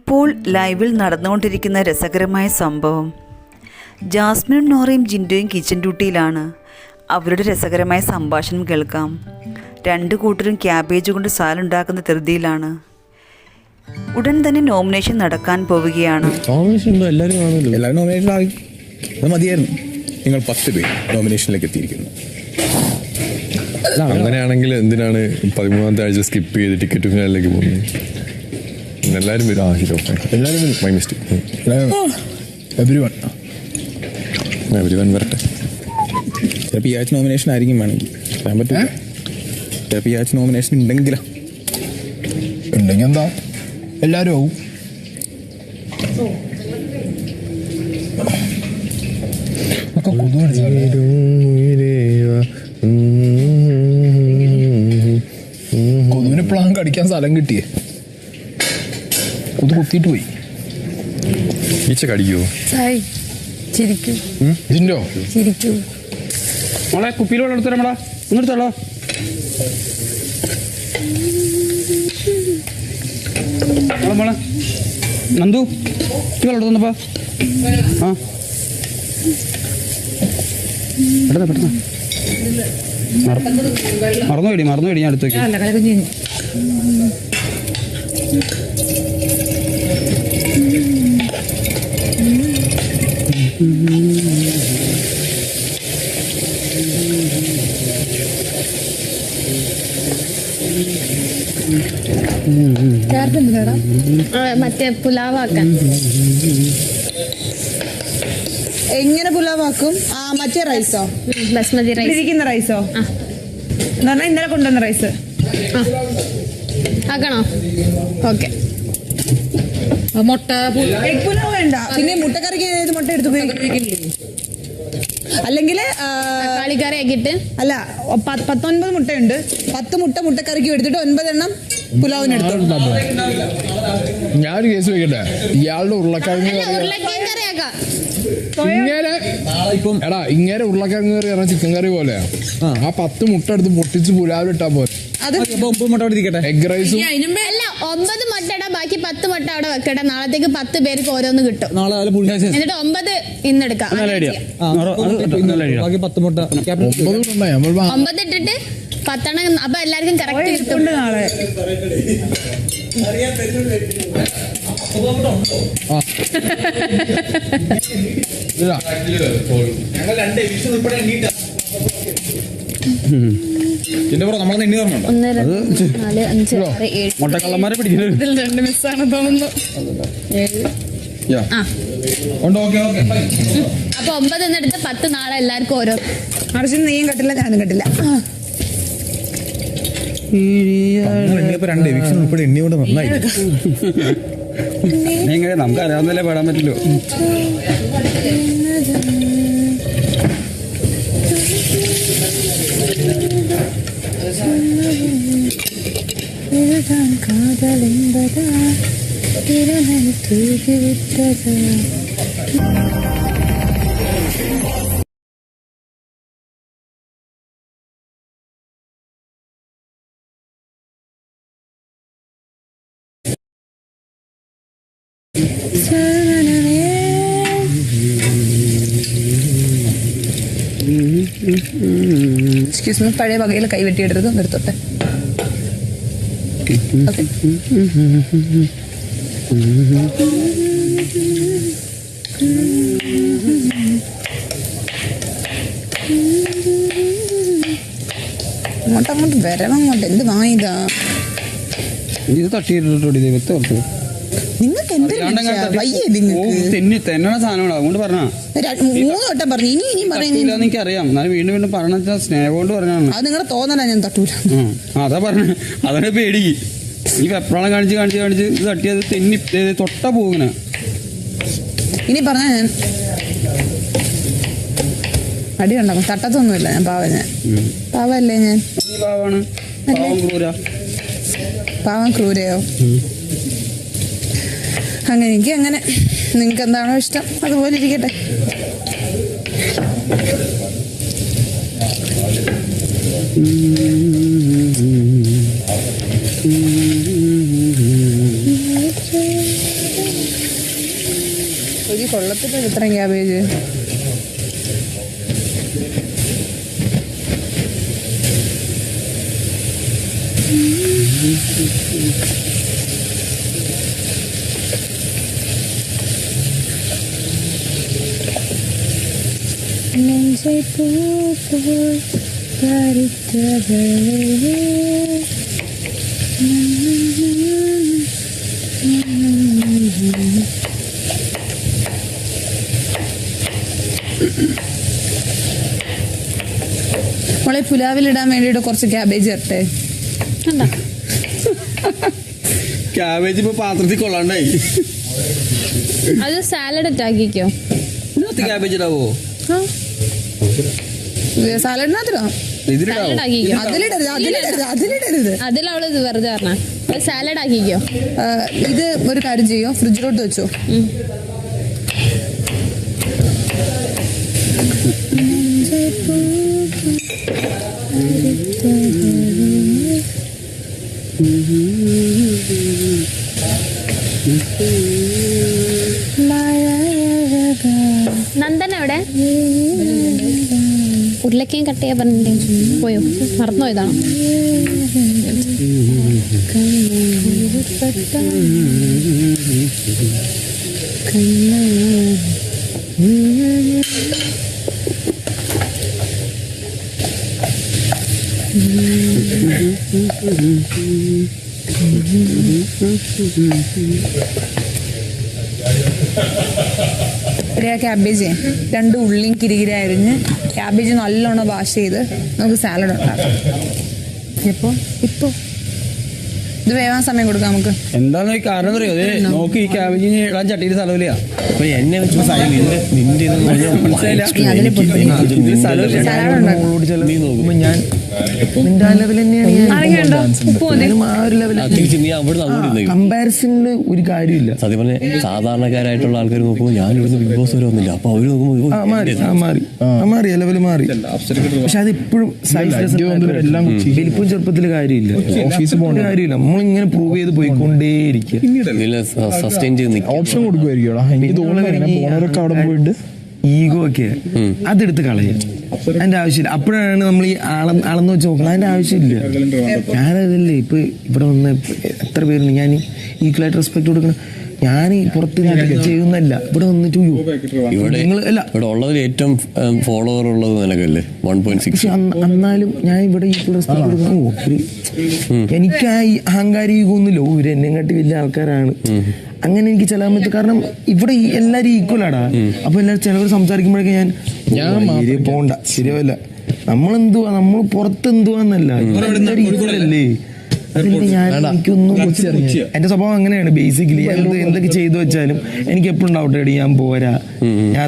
ഇപ്പോൾ ലൈവിൽ നടന്നുകൊണ്ടിരിക്കുന്ന രസകരമായ സംഭവം, ജാസ്മിനും നോറയും ജിൻഡോയും കിച്ചൺ ഡ്യൂട്ടിയിലാണ്. അവരുടെ രസകരമായ സംഭാഷണം കേൾക്കാം. രണ്ടു കൂട്ടരും ക്യാബേജ് കൊണ്ട് സാലുണ്ടാക്കുന്ന ധൃതിയിലാണ്. ഉടൻ തന്നെ നോമിനേഷൻ നടക്കാൻ പോവുകയാണ്. മതിയായിരുന്നു. നിങ്ങൾ 10 പേർ നോമിനേഷനിലേക്ക് എത്തിയിരിക്കുന്നു. അങ്ങനെയാണെങ്കിൽ എന്തിനാണ് 13ാമത്തെ ആഴ്ച സ്കിപ്പ് ചെയ്ത് ടിക്കറ്റ് ഫിനാലിലേക്ക് പോകുന്നത്? എല്ലാവരും വരും. എല്ലാവരും മൈ മിസ്റ്റേക്ക്. എവരിവൺ വരട്ടെ. ചിലപ്പോൾ ഈ ആഴ്ച നോമിനേഷൻ ആയിരിക്കും, വേണമെങ്കിൽ പറയാൻ പറ്റില്ല. ചിലപ്പോൾ ഈ ആഴ്ച നോമിനേഷൻ ഉണ്ടെങ്കിൽ എന്താ എല്ലാവരും ആവും. കൊതുവിന് പ്ലാൻ കടിക്കാൻ സ്ഥലം കിട്ടിയേ, കൊതു കുത്തിയിട്ട് പോയി. ഈച്ച കടിക്കുവോ? ഇതിൻ്റെയോ മോളെ കുപ്പിയിലുള്ള എടുത്തരാ, ഒന്നെടുത്തോളോ. മോളെ നന്ദു വെള്ളം എടുത്തോന്നപ്പാ. ആ പെട്ടെന്ന് മറന്നു ഞാൻ എടുത്തു വെക്കാം. മറ്റേ പുലാവാക്കാൻ എങ്ങനെ പുലാവാക്കും? മറ്റേ റൈസോ? ബസ്മതി റൈസ്. ഇരിക്കുന്ന റൈസോ എന്ന് പറഞ്ഞാൽ ഇന്നലെ കൊണ്ടുവന്ന റൈസ് ആക്കണോ? ഓക്കെ. മുട്ട എഗ് പുലാവ് വേണ്ട. പിന്നെ മുട്ടക്കറിക്ക് ഏത് മുട്ട എടുത്തു? അല്ലെങ്കിൽ കളിക്കറി ആക്കിയിട്ട് അല്ല, 19 മുട്ടയുണ്ട്. 10 മുട്ട മുട്ടക്കറിക്ക് എടുത്തിട്ട് 9 എണ്ണം പുലാവിന് എടുത്തു. ഞാനൊരു കേസ് വെക്കട്ടെ. ഇയാളുടെ ഉരുളക്കിഴങ്ങ് ഉരുളക്കിഴങ്ങ് കറി ആക്കാം. ഇങ്ങനെ ഉരുളക്കിഴങ്ങ് കറി പറഞ്ഞ ചിക്കൻ കറി പോലെയാ. ആ 10 മുട്ട എടുത്ത് പൊട്ടിച്ച് പുലാവിലിട്ടാ പോലെ. എഗ് റൈസും അല്ല, 9 മുട്ട ഇടാം, ബാക്കി 10 മുട്ട അവിടെ വെക്കട്ടെ. നാളത്തേക്ക് 10 പേർക്ക് ഓരോന്ന് കിട്ടും. എന്നിട്ട് 9 ഇന്നെടുക്കാം. 9 ഇട്ടിട്ട് 10 അപ്പൊ എല്ലാവർക്കും കറക്റ്റ് കിട്ടും. നാളെ നമ്മളെ എണ്ണി പറഞ്ഞോ. 1 2 4 5 6 7 മുട്ടക്കള്ളന്മാരെ പിടിക്കുന്നത് 2 മിസ്സാണ് തോന്നുന്നു. 7 അപ്പൊ 9 എന്നെടുത്ത് 10 നാളെ എല്ലാവർക്കും ഓരോ. അർജുൻ നീയും കട്ടില്ല, ഞാനും കട്ടില്ല. 2 എവിക്ഷൻ ഉൾപ്പെടെ എണ്ണിയോട് നന്നായി. നമുക്ക് അറിയാവുന്നല്ലേ പാടാൻ പറ്റില്ലോ. എക്സ്ക്യൂസ് മീ, പഴയ വകയിൽ കൈവെട്ടിയെടുത്ത് നിർത്തോട്ടെ. അങ്ങോട്ട് വരണം. എന്ത് വാങ്ങിയതാ? ഇത് തട്ടിയിട്ടോടി ദൈവത്തെ ഓർത്ത്. നിങ്ങൾക്ക് തെന്നണ സാധനമാണ്. അതുകൊണ്ട് പറഞ്ഞാ 3 വട്ടം പറഞ്ഞു. ഇനി പറയുന്നില്ല. എനിക്കറിയാം, എന്നാലും വീണ്ടും പറഞ്ഞ സ്നേഹം കൊണ്ട് പറഞ്ഞാണ്. അത് നിങ്ങളുടെ തോന്നലാ, ഞാൻ തട്ടൂല. അതാ പറഞ്ഞ, അതാണ് പേടി. ഈ വെപ്രാളം കാണിച്ച് ഇത് തട്ടിയത് തെന്നി തൊട്ട പോകണ. ഇനി പറഞ്ഞ ഞാൻ അടി ഉണ്ടാക്കും. തട്ടത്തൊന്നുമില്ല. ഞാൻ പാവല്ലേ? ഞാൻ പാവാണ്. പാവം ക്രൂരയോ? അങ്ങനെ എനിക്ക് അങ്ങനെ. നിങ്ങൾക്ക് എന്താണോ ഇഷ്ടം അതുപോലെ ഇരിക്കട്ടെ. കറിക്ക് കൊള്ളത്തില്ല ഇത്രയും ക്യാബേജ്. മോളെ പുലാവിലിടാൻ വേണ്ടിയിട്ട് കുറച്ച് ക്യാബേജ് തരട്ടെ. ക്യാബേജ് ഇപ്പൊ പാത്രത്തിൽ കൊള്ളാണ്ടായി. അത് സാലഡ് ആക്കിക്കോ. ക്യാബേജ് ഇടാവോ? സാലഡിനകത്തിടാം. സാലഡ് ആക്കിക്കോ. അതിലിടരുത്. അതിലവള് ഇത് വെറുതെ പറഞ്ഞ സാലഡ് ആക്കിക്കോ. ഇത് ഒരു കാര്യം ചെയ്യോ, ഫ്രിഡ്ജിലോട്ട് വെച്ചോ. നന്ദൻ എവിടെ? ഉരുളക്കയും കട്ട് ചെയ്യാൻ പറഞ്ഞില്ലേ? പോയോ? മറന്നോ? ഇതാണോ? ക്യാബേജ് 2 ഉള്ളിയും കിരികിരി അരിഞ്ഞ് ക്യാബേജ് നല്ലോണം വാഷ് ചെയ്ത് നമുക്ക് സാലഡ് ഉണ്ടാക്കാം. ഇപ്പൊ ഇത് വേവാൻ സമയം കൊടുക്കാം നമുക്ക്. എന്താന്ന് കാരണം അറിയോ? അതെ നോക്ക്, ഈ ക്യാബേജിന് ഇടാൻ ചട്ടിയിൽ സ്ഥലമില്ല. എന്നെ വെച്ച് ഞാൻ കമ്പാരിസണില് ഒരു കാര്യമില്ല. സത്യം പറഞ്ഞ സാധാരണക്കാരായിട്ടുള്ള ആൾക്കാർ നോക്കുമ്പോൾ ഞാൻ ഇവിടുന്ന് ബിഗ് ബോസ് വരെ വന്നില്ല. അപ്പൊ അവര് നോക്കുമ്പോൾ മാറി ലെവല് മാറി. പക്ഷെ അത് ഇപ്പോഴും വലിപ്പം ചെറുപ്പത്തില് കാര്യമില്ല, ഓഫീസിൽ പോകേണ്ട കാര്യമില്ല. നമ്മളിങ്ങനെ പ്രൂവ് ചെയ്ത് പോയിക്കൊണ്ടേയിരിക്കും. സസ്റ്റെയിൻ ചെയ്ത് ഓപ്ഷൻ കൊടുക്കുമായിരിക്കും. അവിടെ ഈഗോ ഒക്കെ അതെടുത്ത് കളയാം, അതിന്റെ ആവശ്യമില്ല. അപ്പോഴാണ് നമ്മൾ ഈ അളന്ന് വെച്ച് നോക്കണം, അതിന്റെ ആവശ്യമില്ല. ഞാനതല്ലേ ഇപ്പൊ ഇവിടെ വന്ന് എത്ര പേരുണ്ട്, ഞാൻ ഈക്വലായിട്ട് റെസ്പെക്ട് കൊടുക്കണം. ഞാൻ പുറത്ത് ചെയ്യുന്നല്ല, ഇവിടെ വന്നിട്ട് ഇവിടെ ഉള്ളതിൽ ഏറ്റവും ഫോളോവർ ഉള്ളത് നിനക്കല്ലേ 1.6. പക്ഷെ എന്നാലും ഞാൻ ഇവിടെ ഈക്വൽ റെസ്പെക്ട് കൊടുക്കണം. എനിക്ക് ആ അഹങ്കാരി ഈഗോന്നില്ല. ഇവര് എന്നെ കാട്ടി വലിയ ആൾക്കാരാണ് അങ്ങനെ എനിക്ക് ചെല്ലാൻ പറ്റും. കാരണം ഇവിടെ എല്ലാരും ഈക്വലാടാ. അപ്പൊ എല്ലാവരും ചിലവർ സംസാരിക്കുമ്പോഴൊക്കെ ഞാൻ പോണ്ട, ശരിയല്ല. നമ്മളെന്തുവാ, നമ്മൾ പുറത്ത് എന്തുവാന്നല്ല, എല്ലാവരും ഈക്വലല്ലേ. എനിക്കൊന്നും എന്റെ സ്വഭാവം അങ്ങനെയാണ് ബേസിക്കലി. എന്തൊക്കെ ചെയ്തു വെച്ചാലും എനിക്ക് എപ്പോഴും ഡൗട്ട് അടി, ഞാൻ പോരാ, ഞാൻ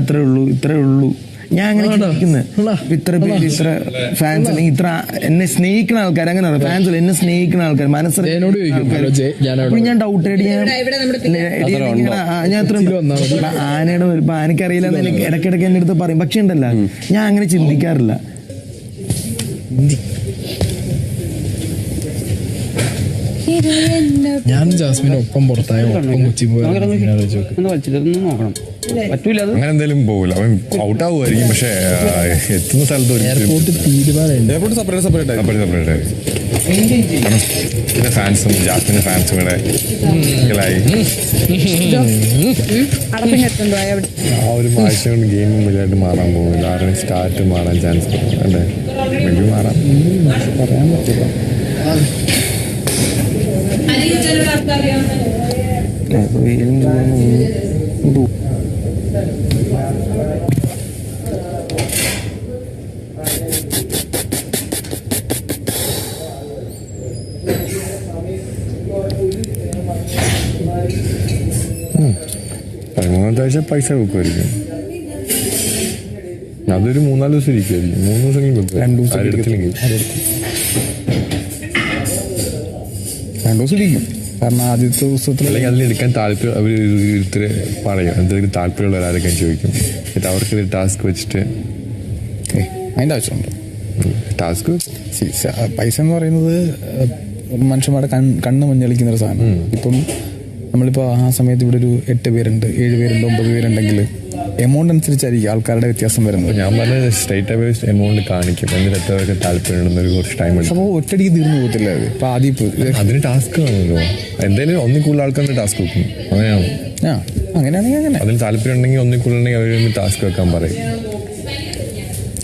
ഇത്രേ ഉള്ളൂ. ഞാൻ അങ്ങനെ ചിന്തിക്കുന്നത്. ഇത്ര പേര്, ഇത്ര ഫാൻസ്, അല്ലെങ്കിൽ ഇത്ര എന്നെ സ്നേഹിക്കുന്ന ആൾക്കാർ, അങ്ങനെ ഫാൻസ് എന്നെ സ്നേഹിക്കുന്ന ആൾക്കാർ, മനസ്സിലാക്കി ഞാൻ ഡൗട്ട് അടി, ഞാൻ ഇത്ര ആനയുടെ ഇപ്പൊ ആനക്കറിയില്ല എന്ന് ഇടയ്ക്കിടയ്ക്ക് എന്റെ അടുത്ത് പറയും. പക്ഷെ ഉണ്ടല്ല, ഞാൻ അങ്ങനെ ചിന്തിക്കാറില്ല. ഞാൻ ജാസ്മിന് ഒപ്പം പുറത്തായ ഒപ്പം കൊച്ചി നോക്കണം. പറ്റൂല, അങ്ങനെ എന്തായാലും പോകില്ല. അവൻ ഔട്ട് ആവുമായിരിക്കും. പക്ഷെ എത്തുന്ന സ്ഥലത്ത് എയർപോർട്ട് തീരുമാനമുണ്ട്. സെപ്പറേറ്റ് പിന്നെ ഫാൻസും ജാസ്മിന്റെ ഫാൻസും കൂടെ ആ ഒരു ആഴ്ച കൊണ്ട് ഗെയിമും വലുതായിട്ട് മാറാൻ പോകുന്നില്ല. ആരുടെ സ്റ്റാർട്ട് മാറാൻ ചാൻസ് അല്ലേ? മേബി മാറാം, പറയാൻ പറ്റില്ല. പതിമൂന്നാമത്തെ ആഴ്ച പൈസ വെക്കുമായിരിക്കും. അതൊരു 3-4 ദിവസം ഇരിക്കുമായിരിക്കും. 3 ദിവസമെങ്കിലും വെക്കും. 2 ദിവസം എടുത്തില്ലെങ്കിൽ 2 ദിവസം ഇരിക്കും. കാരണം ആദ്യത്തെ ദിവസത്തിൽ അല്ലെങ്കിൽ അതിലെടുക്കാൻ താല്പര്യം അവർ ഇത്തിരി പറയും, എന്തെങ്കിലും താല്പര്യമുള്ള ഒരാളൊക്കെ ചോദിക്കും. എന്നിട്ട് അവർക്ക് ടാസ്ക് വെച്ചിട്ട് അതിൻ്റെ ആവശ്യമുണ്ട്. ടാസ്ക് പൈസ എന്ന് പറയുന്നത് മനുഷ്യന്മാരുടെ കണ്ണ് മഞ്ഞളിക്കുന്ന ഒരു സാധനം. ഇപ്പം നമ്മളിപ്പോൾ ആ സമയത്ത് ഇവിടെ ഒരു 8 പേരുണ്ട്, 7 പേരുണ്ട്, 9 പേരുണ്ടെങ്കിൽ എമൗണ്ട് അനുസരിച്ചായിരിക്കും ആൾക്കാരുടെ വ്യത്യാസം വരുന്നത്. ഞാൻ പറഞ്ഞത് സ്ട്രേറ്റ് അവേ എമൗണ്ട് കാണിക്കും, എന്നിട്ട് എത്ര പേർക്ക് താല്പര്യമുണ്ടെന്നൊരു കുറച്ച് ടൈം എടുക്കും. സംഭവം ഒറ്റടിക്ക് തീർന്നു പോകത്തില്ല. അത് ഇപ്പോൾ ആദ്യം അതിന് ടാസ്ക് ആണല്ലോ, എന്തായാലും ഒന്നിൽ കൂടുതൽ ആൾക്കാരുടെ ടാസ്ക് വെക്കും. അങ്ങനെയാണ്. അങ്ങനെയാണെങ്കിൽ അങ്ങനെ അതിന് താല്പര്യം ഉണ്ടെങ്കിൽ ഒന്നിൽ കൂടുതൽ ഉണ്ടെങ്കിൽ അവർ ടാസ്ക് വെക്കാൻ പറയും.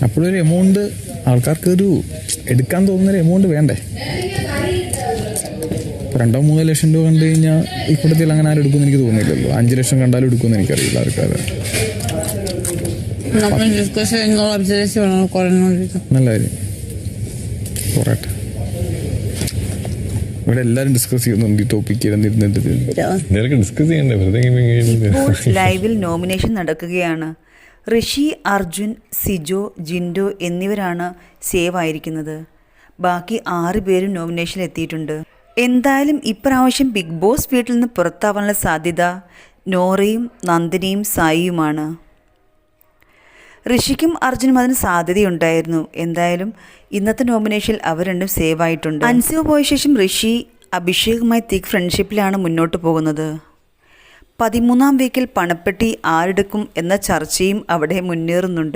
അപ്പോഴൊരു എമൗണ്ട് ആൾക്കാർക്ക് ഒരു എടുക്കാൻ തോന്നുന്നൊരു എമൗണ്ട് വേണ്ടേ? 2-3 ലക്ഷം രൂപ കണ്ടു കഴിഞ്ഞാൽ ഈ കൂട്ടത്തിൽ അങ്ങനെ ആരും എടുക്കുമെന്ന് എനിക്ക് തോന്നുന്നില്ലല്ലോ. 5 ലക്ഷം കണ്ടാലും എടുക്കുമെന്ന് എനിക്കറിയില്ല ആൾക്കാർ. നല്ല കാര്യം, പോരാട്ടെ. ഇവിടെ എല്ലാവരും ഡിസ്കസ് ചെയ്യുന്നുണ്ട് ഈ ടോപ്പിക്ക്. എന്തെങ്കിലും ഡിസ്കസ് ചെയ്യണ്ടേ, വെറുതെ ഇപ്പോൾ ലൈവിൽ നോമിനേഷൻ നടക്കുകയാണ്. ഋഷി, അർജുൻ, സിജോ, ജിൻഡോ എന്നിവരാണ് സേവ് ആയിരിക്കുന്നത്. ബാക്കി 6 പേരും നോമിനേഷനിൽ എത്തിയിട്ടുണ്ട്. എന്തായാലും ഇപ്രാവശ്യം ബിഗ് ബോസ് വീട്ടിൽ നിന്ന് പുറത്താവാനുള്ള സാധ്യത നോറയും നന്ദിനിയും സായിയുമാണ്. ഋഷിക്കും അർജുനും അതിന് സാധ്യതയുണ്ടായിരുന്നു. എന്തായാലും ഇന്നത്തെ നോമിനേഷനിൽ അവർ രണ്ടും സേവ് ആയിട്ടുണ്ട്. അൻസിബ പോയ ശേഷം ഋഷി അഭിഷേകുമായി തിക് ഫ്രണ്ട്ഷിപ്പിലാണ് മുന്നോട്ട് പോകുന്നത്. 13-ാം വീക്കിൽ പണപ്പെട്ടി ആരെടുക്കും എന്ന ചർച്ചയും അവിടെ മുന്നേറുന്നുണ്ട്.